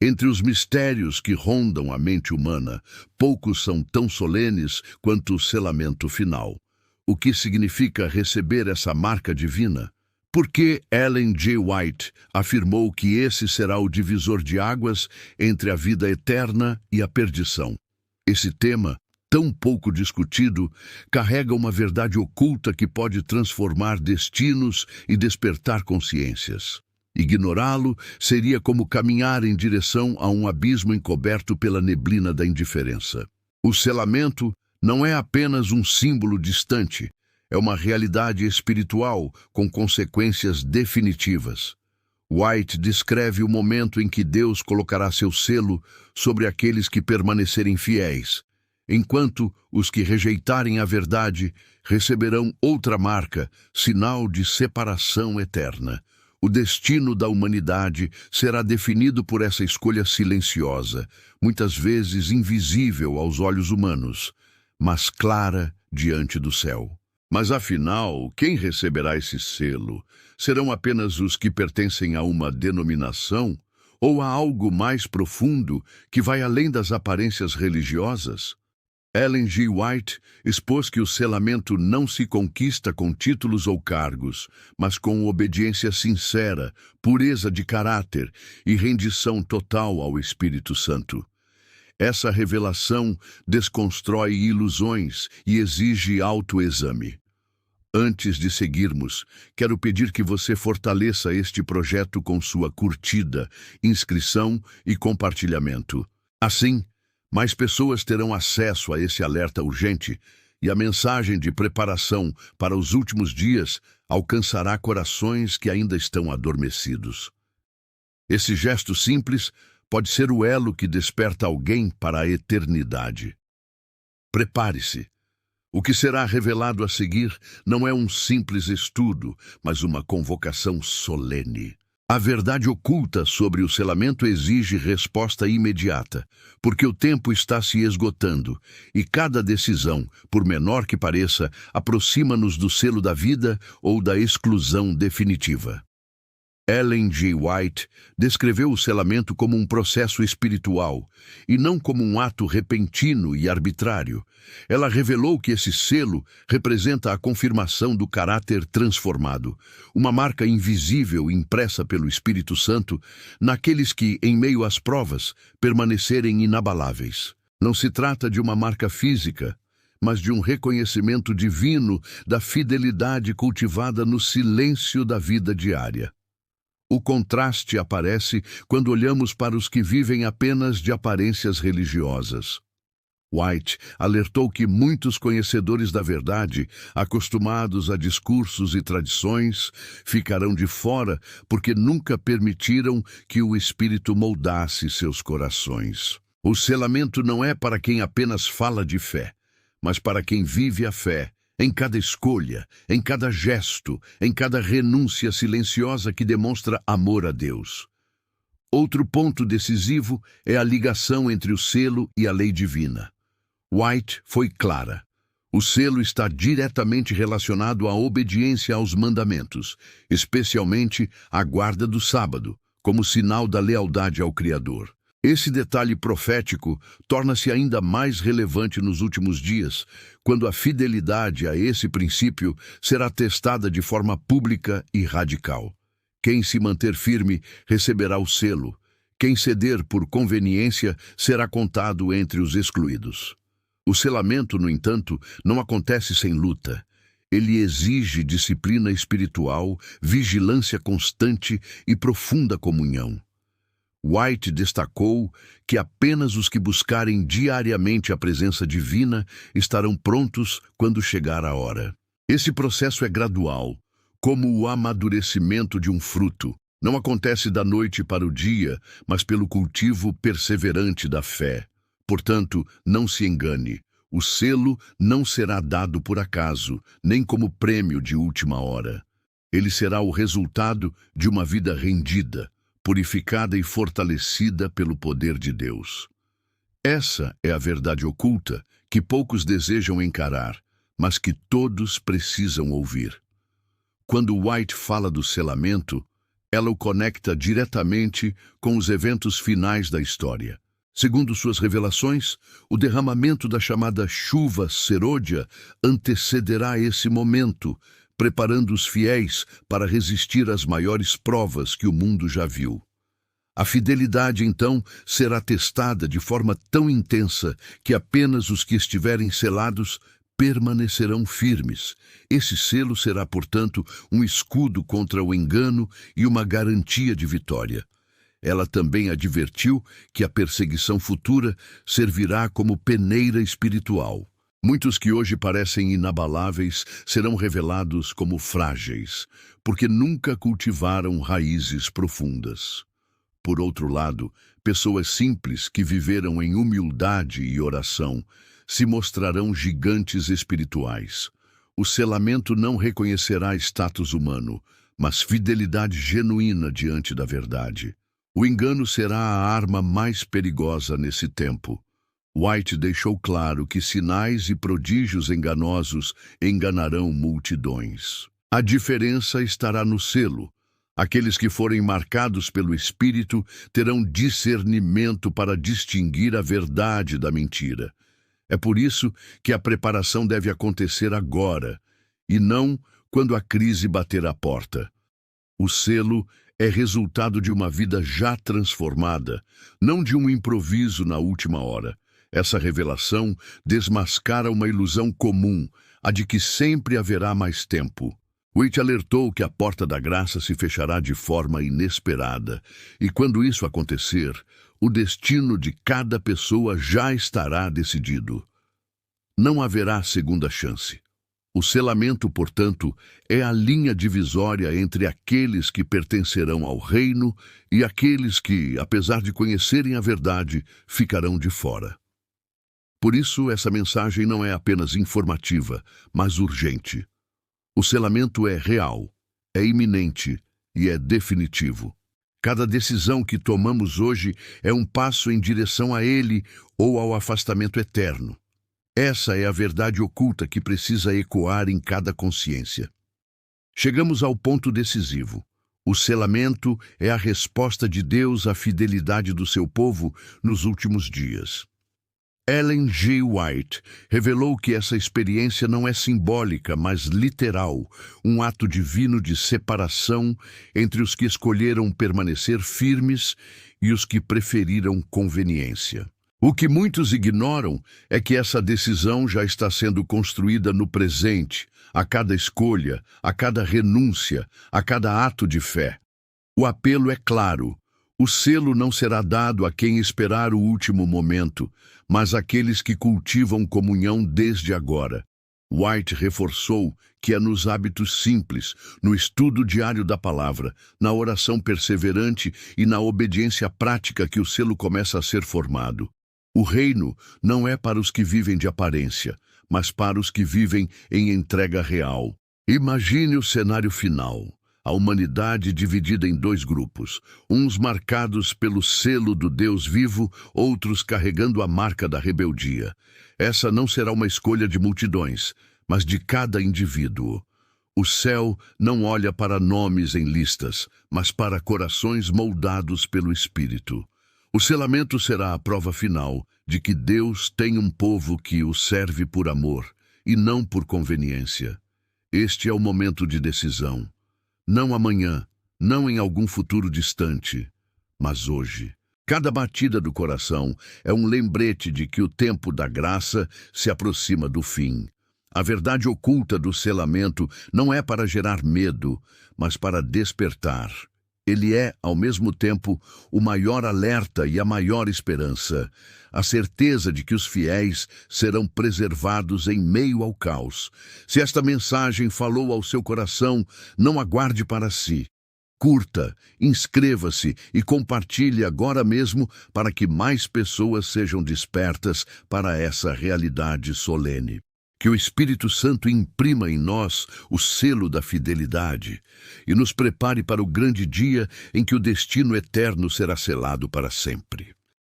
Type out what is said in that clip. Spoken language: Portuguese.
Entre os mistérios que rondam a mente humana, poucos são tão solenes quanto o selamento final. O que significa receber essa marca divina? Por que Ellen G. White afirmou que esse será o divisor de águas entre a vida eterna e a perdição? Esse tema, tão pouco discutido, carrega uma verdade oculta que pode transformar destinos e despertar consciências. Ignorá-lo seria como caminhar em direção a um abismo encoberto pela neblina da indiferença. O selamento não é apenas um símbolo distante, é uma realidade espiritual com consequências definitivas. White descreve o momento em que Deus colocará seu selo sobre aqueles que permanecerem fiéis, enquanto os que rejeitarem a verdade receberão outra marca, sinal de separação eterna. O destino da humanidade será definido por essa escolha silenciosa, muitas vezes invisível aos olhos humanos, mas clara diante do céu. Mas afinal, quem receberá esse selo? Serão apenas os que pertencem a uma denominação ou a algo mais profundo que vai além das aparências religiosas? Ellen G. White expôs que o selamento não se conquista com títulos ou cargos, mas com obediência sincera, pureza de caráter e rendição total ao Espírito Santo. Essa revelação desconstrói ilusões e exige autoexame. Antes de seguirmos, quero pedir que você fortaleça este projeto com sua curtida, inscrição e compartilhamento. Assim, mais pessoas terão acesso a esse alerta urgente e a mensagem de preparação para os últimos dias alcançará corações que ainda estão adormecidos. Esse gesto simples pode ser o elo que desperta alguém para a eternidade. Prepare-se. O que será revelado a seguir não é um simples estudo, mas uma convocação solene. A verdade oculta sobre o selamento exige resposta imediata, porque o tempo está se esgotando e cada decisão, por menor que pareça, aproxima-nos do selo da vida ou da exclusão definitiva. Ellen G. White descreveu o selamento como um processo espiritual e não como um ato repentino e arbitrário. Ela revelou que esse selo representa a confirmação do caráter transformado, uma marca invisível impressa pelo Espírito Santo naqueles que, em meio às provas, permanecerem inabaláveis. Não se trata de uma marca física, mas de um reconhecimento divino da fidelidade cultivada no silêncio da vida diária. O contraste aparece quando olhamos para os que vivem apenas de aparências religiosas. White alertou que muitos conhecedores da verdade, acostumados a discursos e tradições, ficarão de fora porque nunca permitiram que o Espírito moldasse seus corações. O selamento não é para quem apenas fala de fé, mas para quem vive a fé, em cada escolha, em cada gesto, em cada renúncia silenciosa que demonstra amor a Deus. Outro ponto decisivo é a ligação entre o selo e a lei divina. White foi clara. O selo está diretamente relacionado à obediência aos mandamentos, especialmente à guarda do sábado, como sinal da lealdade ao Criador. Esse detalhe profético torna-se ainda mais relevante nos últimos dias, quando a fidelidade a esse princípio será testada de forma pública e radical. Quem se manter firme receberá o selo. Quem ceder por conveniência será contado entre os excluídos. O selamento, no entanto, não acontece sem luta. Ele exige disciplina espiritual, vigilância constante e profunda comunhão. White destacou que apenas os que buscarem diariamente a presença divina estarão prontos quando chegar a hora. Esse processo é gradual, como o amadurecimento de um fruto. Não acontece da noite para o dia, mas pelo cultivo perseverante da fé. Portanto, não se engane. O selo não será dado por acaso, nem como prêmio de última hora. Ele será o resultado de uma vida rendida, purificada e fortalecida pelo poder de Deus. Essa é a verdade oculta que poucos desejam encarar, mas que todos precisam ouvir. Quando White fala do selamento, Ela o conecta diretamente com os eventos finais da história. Segundo suas revelações, o derramamento da chamada chuva serôdia antecederá esse momento, preparando os fiéis para resistir às maiores provas que o mundo já viu. A fidelidade, então, será testada de forma tão intensa que apenas os que estiverem selados permanecerão firmes. Esse selo será, portanto, um escudo contra o engano e uma garantia de vitória. Ela também advertiu que a perseguição futura servirá como peneira espiritual. Muitos que hoje parecem inabaláveis serão revelados como frágeis, porque nunca cultivaram raízes profundas. Por outro lado, pessoas simples que viveram em humildade e oração se mostrarão gigantes espirituais. O selamento não reconhecerá status humano, mas fidelidade genuína diante da verdade. O engano será a arma mais perigosa nesse tempo. White deixou claro que sinais e prodígios enganosos enganarão multidões. A diferença estará no selo. Aqueles que forem marcados pelo Espírito terão discernimento para distinguir a verdade da mentira. É por isso que a preparação deve acontecer agora, e não quando a crise bater à porta. O selo é resultado de uma vida já transformada, não de um improviso na última hora. Essa revelação desmascara uma ilusão comum, a de que sempre haverá mais tempo. White alertou que a porta da graça se fechará de forma inesperada, e quando isso acontecer, o destino de cada pessoa já estará decidido. Não haverá segunda chance. O selamento, portanto, é a linha divisória entre aqueles que pertencerão ao reino e aqueles que, apesar de conhecerem a verdade, ficarão de fora. Por isso, essa mensagem não é apenas informativa, mas urgente. O selamento é real, é iminente e é definitivo. Cada decisão que tomamos hoje é um passo em direção a ele ou ao afastamento eterno. Essa é a verdade oculta que precisa ecoar em cada consciência. Chegamos ao ponto decisivo. O selamento é a resposta de Deus à fidelidade do seu povo nos últimos dias. Ellen G. White revelou que essa experiência não é simbólica, mas literal, um ato divino de separação entre os que escolheram permanecer firmes e os que preferiram conveniência. O que muitos ignoram é que essa decisão já está sendo construída no presente, a cada escolha, a cada renúncia, a cada ato de fé. O apelo é claro. O selo não será dado a quem esperar o último momento, mas àqueles que cultivam comunhão desde agora. White reforçou que é nos hábitos simples, no estudo diário da palavra, na oração perseverante e na obediência prática que o selo começa a ser formado. O reino não é para os que vivem de aparência, mas para os que vivem em entrega real. Imagine o cenário final. A humanidade dividida em dois grupos, uns marcados pelo selo do Deus vivo, outros carregando a marca da rebeldia. Essa não será uma escolha de multidões, mas de cada indivíduo. O céu não olha para nomes em listas, mas para corações moldados pelo Espírito. O selamento será a prova final de que Deus tem um povo que o serve por amor e não por conveniência. Este é o momento de decisão. Não amanhã, não em algum futuro distante, mas hoje. Cada batida do coração é um lembrete de que o tempo da graça se aproxima do fim. A verdade oculta do selamento não é para gerar medo, mas para despertar. Ele é, ao mesmo tempo, o maior alerta e a maior esperança, a certeza de que os fiéis serão preservados em meio ao caos. Se esta mensagem falou ao seu coração, não aguarde para si. Curta, inscreva-se e compartilhe agora mesmo para que mais pessoas sejam despertas para essa realidade solene. Que o Espírito Santo imprima em nós o selo da fidelidade e nos prepare para o grande dia em que o destino eterno será selado para sempre.